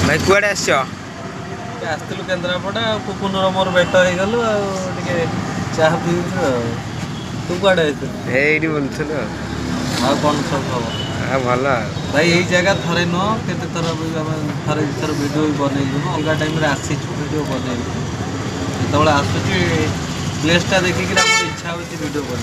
भाई कुआड़े आसलु केन्द्रापड़ा पुपुनर मोर भेट हो गलु टे चाह पीऊ तू कड़े ये बुलूल कौन सब खबर भल भाई यही जगह थरे नुह के थर थरे थर भिड भी बनईलु अलग टाइम आसीचु भिड बनईलु जो आसूची प्लेसटा देखिक इच्छा हो भिड बन